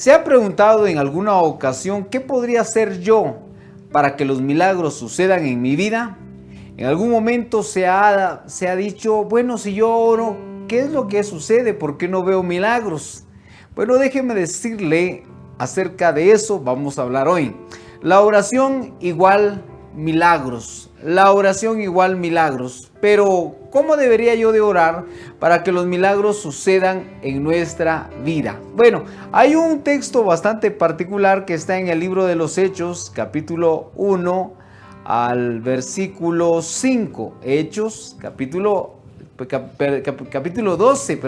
¿Se ha preguntado en alguna ocasión qué podría hacer yo para que los milagros sucedan en mi vida? En algún momento se ha dicho, bueno, si yo oro, ¿qué es lo que sucede? ¿Por qué no veo milagros? Bueno, déjeme decirle acerca de eso, vamos a hablar hoy. La oración igual milagros. La oración igual milagros. Pero, ¿cómo debería yo de orar para que los milagros sucedan en nuestra vida? Bueno, hay un texto bastante particular que está en el libro de los Hechos, capítulo 1 al versículo 5. Hechos, capítulo 12,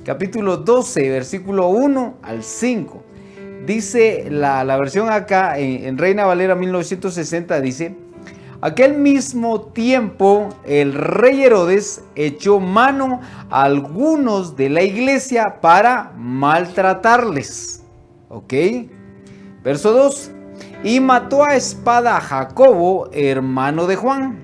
capítulo 12, versículo 1 al 5. Dice la versión acá en Reina Valera 1960, dice: aquel mismo tiempo el rey Herodes echó mano a algunos de la iglesia para maltratarles. ¿Ok? Verso 2. Y mató a espada a Jacobo, hermano de Juan.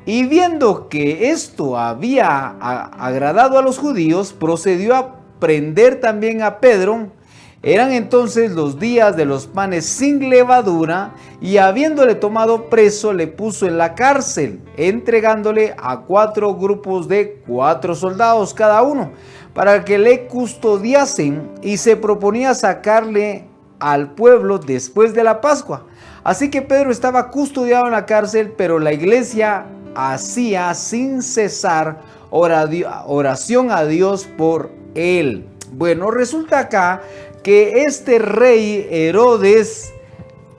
Y viendo que esto había agradado a los judíos, procedió a prender también a Pedro. Eran entonces los días de los panes sin levadura, y habiéndole tomado preso, le puso en la cárcel, entregándole a 4 grupos de 4 soldados cada uno, para que le custodiasen, y se proponía sacarle al pueblo después de la Pascua. Así que Pedro estaba custodiado en la cárcel, pero la iglesia hacía sin cesar oración a Dios por él. Bueno, resulta acá que este rey Herodes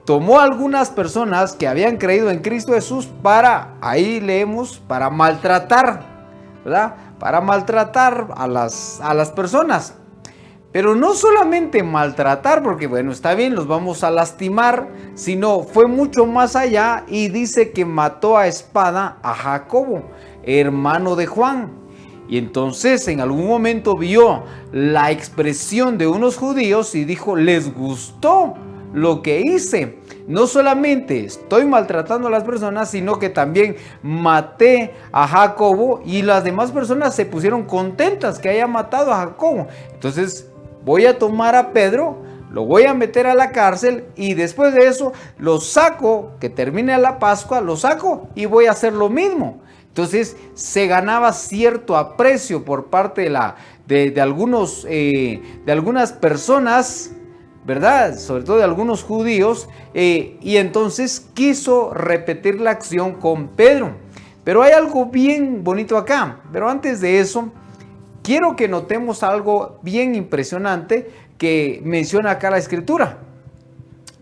tomó a algunas personas que habían creído en Cristo Jesús para, ahí leemos, para maltratar, ¿verdad? Para maltratar a las personas. Pero no solamente maltratar, porque bueno, está bien, los vamos a lastimar, sino fue mucho más allá y dice que mató a espada a Jacobo, hermano de Juan. Y entonces en algún momento vio la expresión de unos judíos y dijo, les gustó lo que hice. No solamente estoy maltratando a las personas, sino que también maté a Jacobo, y las demás personas se pusieron contentas que haya matado a Jacobo. Entonces voy a tomar a Pedro, lo voy a meter a la cárcel, y después de eso lo saco, que termine la Pascua, lo saco y voy a hacer lo mismo. Entonces se ganaba cierto aprecio por parte de algunas personas, ¿verdad? Sobre todo de algunos judíos, y entonces quiso repetir la acción con Pedro. Pero hay algo bien bonito acá. Pero antes de eso, quiero que notemos algo bien impresionante que menciona acá la Escritura.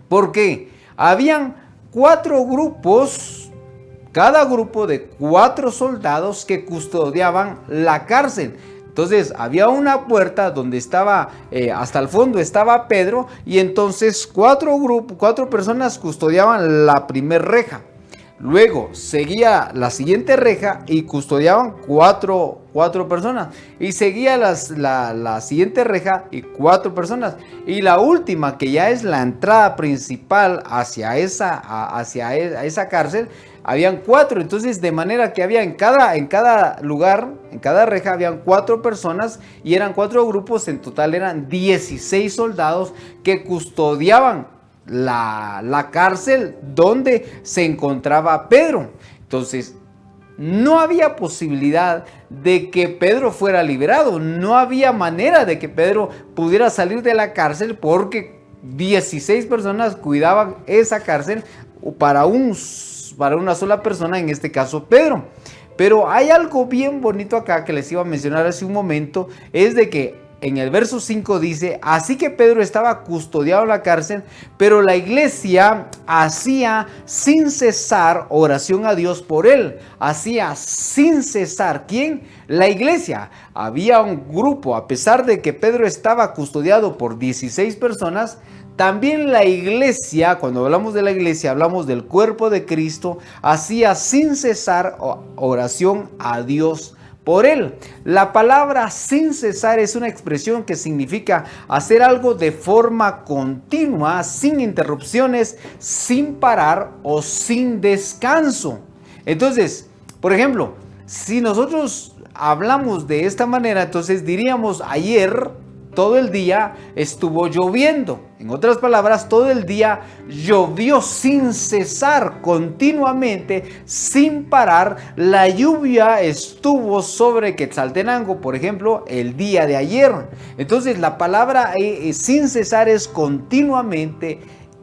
Porque habían 4 grupos, cada grupo de 4 soldados que custodiaban la cárcel. Entonces había una puerta donde estaba, hasta el fondo estaba Pedro, y entonces 4 personas custodiaban la primera reja. Luego seguía la siguiente reja y custodiaban 4 personas. Y seguía la siguiente reja y 4 personas. Y la última, que ya es la entrada principal hacia esa cárcel, habían 4. Entonces, de manera que había en cada lugar, en cada reja, habían 4 personas, y eran 4 grupos. En total eran 16 soldados que custodiaban la cárcel donde se encontraba Pedro. Entonces no había posibilidad de que Pedro fuera liberado, no había manera de que Pedro pudiera salir de la cárcel, porque 16 personas cuidaban esa cárcel para una sola persona, en este caso Pedro. Pero hay algo bien bonito acá que les iba a mencionar hace un momento, es de que en el verso 5 dice, así que Pedro estaba custodiado en la cárcel, pero la iglesia hacía sin cesar oración a Dios por él. Hacía sin cesar. ¿Quién? La iglesia. Había un grupo, a pesar de que Pedro estaba custodiado por 16 personas, también la iglesia, cuando hablamos de la iglesia, hablamos del cuerpo de Cristo, hacía sin cesar oración a Dios por él. La palabra sin cesar es una expresión que significa hacer algo de forma continua, sin interrupciones, sin parar o sin descanso. Entonces, por ejemplo, si nosotros hablamos de esta manera, entonces diríamos ayer todo el día estuvo lloviendo. En otras palabras, todo el día llovió sin cesar, continuamente, sin parar. La lluvia estuvo sobre Quetzaltenango, por ejemplo, el día de ayer. Entonces, la palabra sin cesar es continuamente,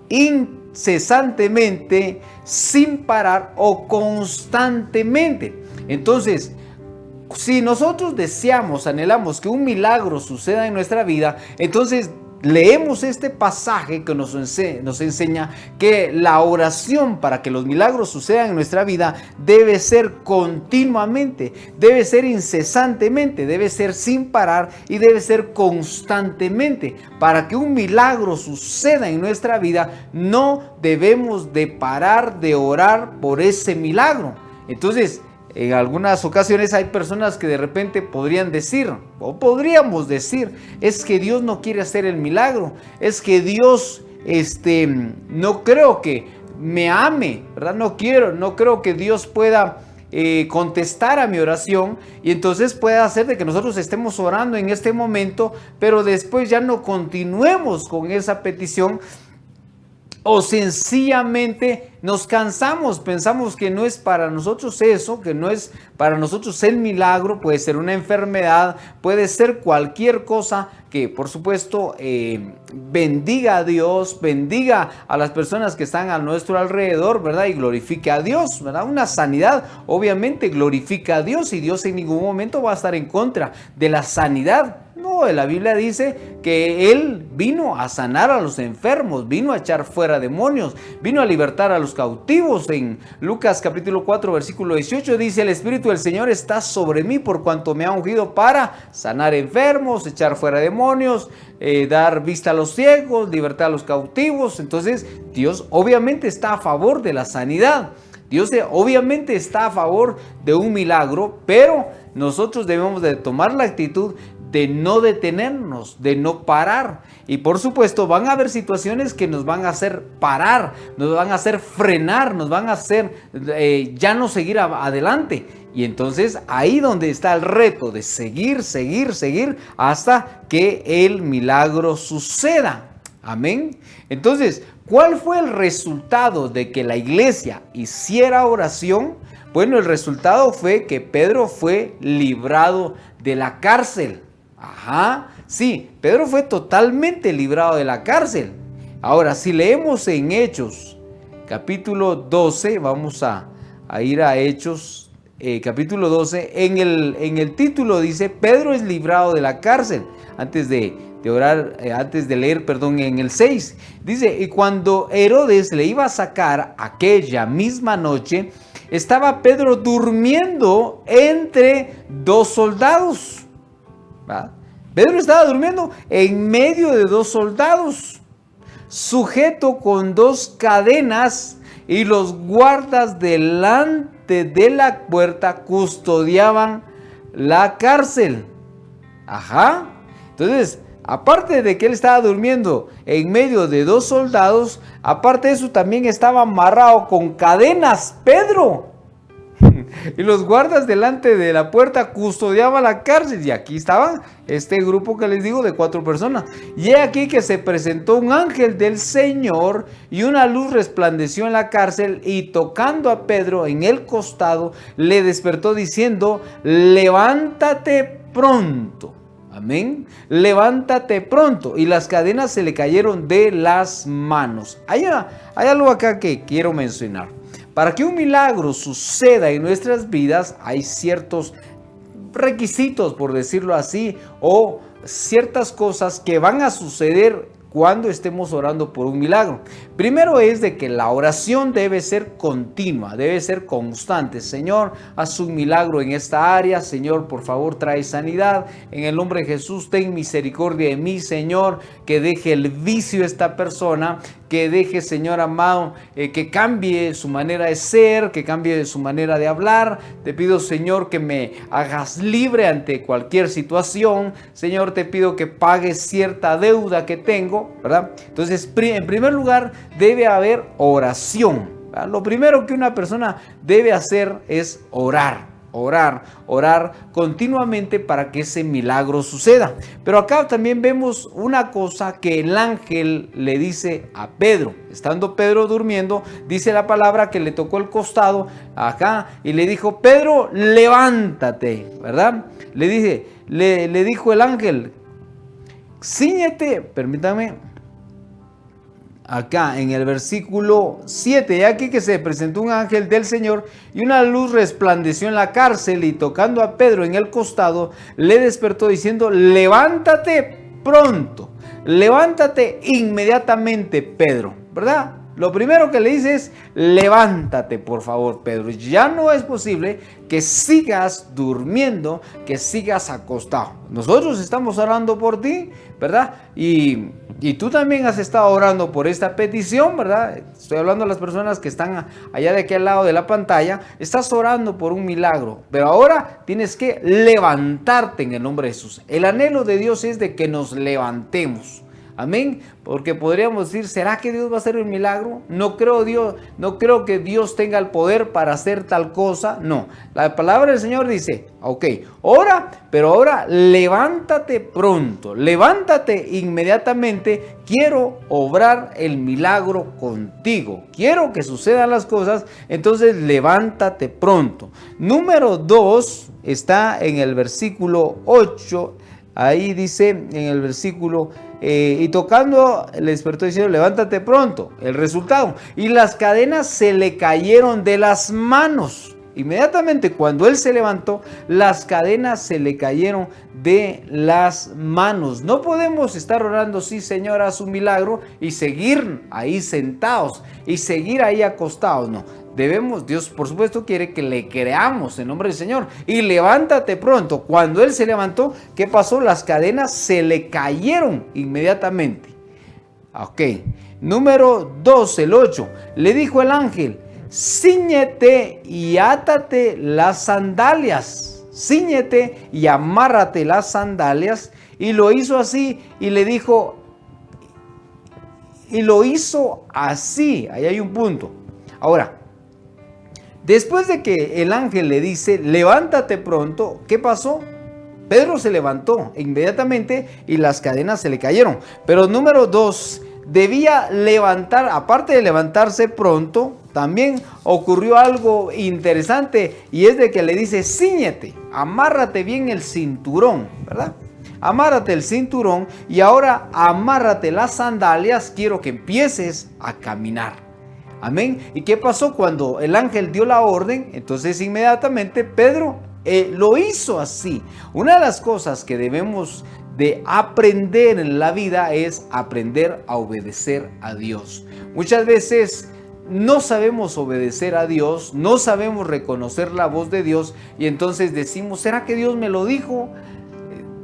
incesantemente, sin parar o constantemente. Entonces, si nosotros deseamos, anhelamos que un milagro suceda en nuestra vida, entonces leemos este pasaje que nos enseña que la oración para que los milagros sucedan en nuestra vida debe ser continuamente, debe ser incesantemente, debe ser sin parar y debe ser constantemente. Para que un milagro suceda en nuestra vida, no debemos de parar de orar por ese milagro. Entonces, en algunas ocasiones hay personas que de repente podrían decir, o podríamos decir, es que Dios no quiere hacer el milagro, es que Dios no creo que me ame, ¿verdad? No creo que Dios pueda contestar a mi oración, y entonces puede hacer de que nosotros estemos orando en este momento, pero después ya no continuemos con esa petición. O sencillamente nos cansamos, pensamos que no es para nosotros eso, que no es para nosotros el milagro. Puede ser una enfermedad, puede ser cualquier cosa que por supuesto bendiga a Dios, bendiga a las personas que están a nuestro alrededor, ¿verdad? Y glorifique a Dios, ¿verdad? Una sanidad obviamente glorifica a Dios, y Dios en ningún momento va a estar en contra de la sanidad. No, la Biblia dice que Él vino a sanar a los enfermos, vino a echar fuera demonios, vino a libertar a los cautivos. En Lucas capítulo 4 versículo 18 dice: el Espíritu del Señor está sobre mí por cuanto me ha ungido para sanar enfermos, echar fuera demonios, dar vista a los ciegos, libertar a los cautivos. Entonces Dios obviamente está a favor de la sanidad. Dios obviamente está a favor de un milagro, pero nosotros debemos de tomar la actitud de no detenernos, de no parar. Y por supuesto van a haber situaciones que nos van a hacer parar, nos van a hacer frenar, nos van a hacer ya no seguir adelante. Y entonces ahí donde está el reto de seguir hasta que el milagro suceda. Amén. Entonces, ¿cuál fue el resultado de que la iglesia hiciera oración? Bueno, el resultado fue que Pedro fue librado de la cárcel. Ajá, sí, Pedro fue totalmente librado de la cárcel. Ahora, si leemos en Hechos, capítulo 12, vamos a ir a Hechos, capítulo 12, en el título dice, Pedro es librado de la cárcel. Antes de leer, en el 6, dice, y cuando Herodes le iba a sacar aquella misma noche, estaba Pedro durmiendo entre dos soldados. ¿Va? Pedro estaba durmiendo en medio de dos soldados, sujeto con dos cadenas, y los guardas delante de la puerta custodiaban la cárcel. Ajá. Entonces, aparte de que él estaba durmiendo en medio de dos soldados, aparte de eso también estaba amarrado con cadenas Pedro. Y los guardas delante de la puerta custodiaban la cárcel. Y aquí estaban este grupo que les digo de 4 personas. Y he aquí que se presentó un ángel del Señor, y una luz resplandeció en la cárcel, y tocando a Pedro en el costado, le despertó diciendo, levántate pronto. Amén. Levántate pronto. Y las cadenas se le cayeron de las manos. Hay algo acá que quiero mencionar. Para que un milagro suceda en nuestras vidas, hay ciertos requisitos, por decirlo así, o ciertas cosas que van a suceder cuando estemos orando por un milagro. Primero es de que la oración debe ser continua, debe ser constante. Señor, haz un milagro en esta área. Señor, por favor, trae sanidad. En el nombre de Jesús, ten misericordia de mí, Señor. Que deje el vicio esta persona. Que deje, Señor amado, que cambie su manera de ser, que cambie su manera de hablar. Te pido, Señor, que me hagas libre ante cualquier situación. Señor, te pido que pagues cierta deuda que tengo, ¿verdad? Entonces, en primer lugar, debe haber oración, ¿verdad? Lo primero que una persona debe hacer es orar. orar continuamente para que ese milagro suceda. Pero acá también vemos una cosa que el ángel le dice a Pedro. Estando Pedro durmiendo, dice la palabra que le tocó el costado acá y le dijo: Pedro, levántate, ¿verdad? Le dijo el ángel: cíñete, permítame, acá en el versículo 7, y aquí que se presentó un ángel del Señor y una luz resplandeció en la cárcel, y tocando a Pedro en el costado, le despertó diciendo: levántate pronto, levántate inmediatamente, Pedro, ¿verdad? Lo primero que le dice es: levántate, por favor, Pedro. Ya no es posible que sigas durmiendo, que sigas acostado. Nosotros estamos orando por ti, ¿verdad? Y tú también has estado orando por esta petición, ¿verdad? Estoy hablando a las personas que están allá de aquel lado de la pantalla. Estás orando por un milagro, pero ahora tienes que levantarte en el nombre de Jesús. El anhelo de Dios es de que nos levantemos. Amén, porque podríamos decir: ¿será que Dios va a hacer el milagro? No creo que Dios tenga el poder para hacer tal cosa. No, la palabra del Señor dice: ok, ora, pero ahora levántate pronto, levántate inmediatamente. Quiero obrar el milagro contigo, quiero que sucedan las cosas, entonces levántate pronto. Número 2 está en el versículo 8. Ahí dice en el versículo, y tocando le despertó diciendo: levántate pronto. El resultado: y las cadenas se le cayeron de las manos. Inmediatamente cuando él se levantó, las cadenas se le cayeron de las manos. No podemos estar orando: sí, Señor, haz un milagro, y seguir ahí sentados y seguir ahí acostados. No. Dios por supuesto quiere que le creamos en nombre del Señor. Y levántate pronto. Cuando él se levantó, ¿qué pasó? Las cadenas se le cayeron inmediatamente. Ok. Número 2, el 8. Le dijo el ángel: cíñete y átate las sandalias. Cíñete y amárrate las sandalias. Y lo hizo así, y le dijo, y lo hizo así. Ahí hay un punto. Ahora, después de que el ángel le dice: levántate pronto, ¿qué pasó? Pedro se levantó inmediatamente y las cadenas se le cayeron. Pero número 2, debía levantar, aparte de levantarse pronto, también ocurrió algo interesante, y es de que le dice: cíñete, amárrate bien el cinturón, ¿verdad? Amárrate el cinturón y ahora amárrate las sandalias, quiero que empieces a caminar. Amén. ¿Y qué pasó cuando el ángel dio la orden? Entonces inmediatamente Pedro lo hizo así. Una de las cosas que debemos de aprender en la vida es aprender a obedecer a Dios. Muchas veces no sabemos obedecer a Dios, no sabemos reconocer la voz de Dios, y entonces decimos: ¿será que Dios me lo dijo?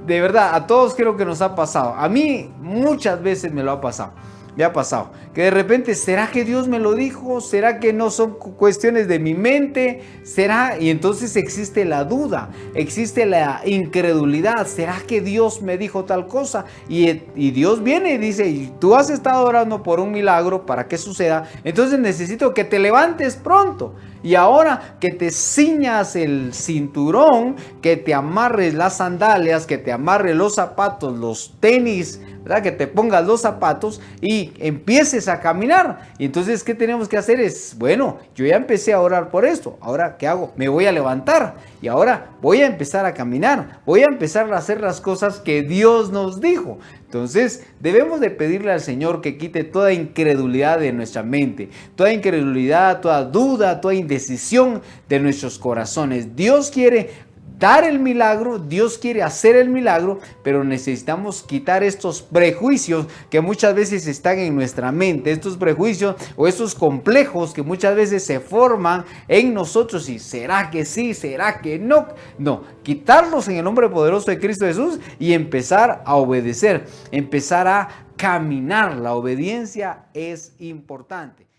De verdad, a todos creo que nos ha pasado. A mí muchas veces me lo ha pasado. Me ha pasado que de repente: ¿será que Dios me lo dijo? ¿Será que no son cuestiones de mi mente? ¿Será? Y entonces existe la duda, existe la incredulidad. ¿Será que Dios me dijo tal cosa? Y Dios viene y dice: y tú has estado orando por un milagro para que suceda, entonces necesito que te levantes pronto. Y ahora que te ciñas el cinturón, que te amarres las sandalias, que te amarres los zapatos, los tenis, ¿verdad? Que te pongas los zapatos y empieces a caminar. Y entonces, ¿qué tenemos que hacer? Es: bueno, yo ya empecé a orar por esto. Ahora, ¿qué hago? Me voy a levantar y ahora voy a empezar a caminar. Voy a empezar a hacer las cosas que Dios nos dijo. Entonces, debemos de pedirle al Señor que quite toda incredulidad de nuestra mente, toda incredulidad, toda duda, toda indecisión de nuestros corazones. Dios quiere dar el milagro, Dios quiere hacer el milagro, pero necesitamos quitar estos prejuicios que muchas veces están en nuestra mente, estos prejuicios o estos complejos que muchas veces se forman en nosotros. Y ¿será que sí? ¿Será que no? No, quitarlos en el nombre poderoso de Cristo Jesús y empezar a obedecer, empezar a caminar. La obediencia es importante.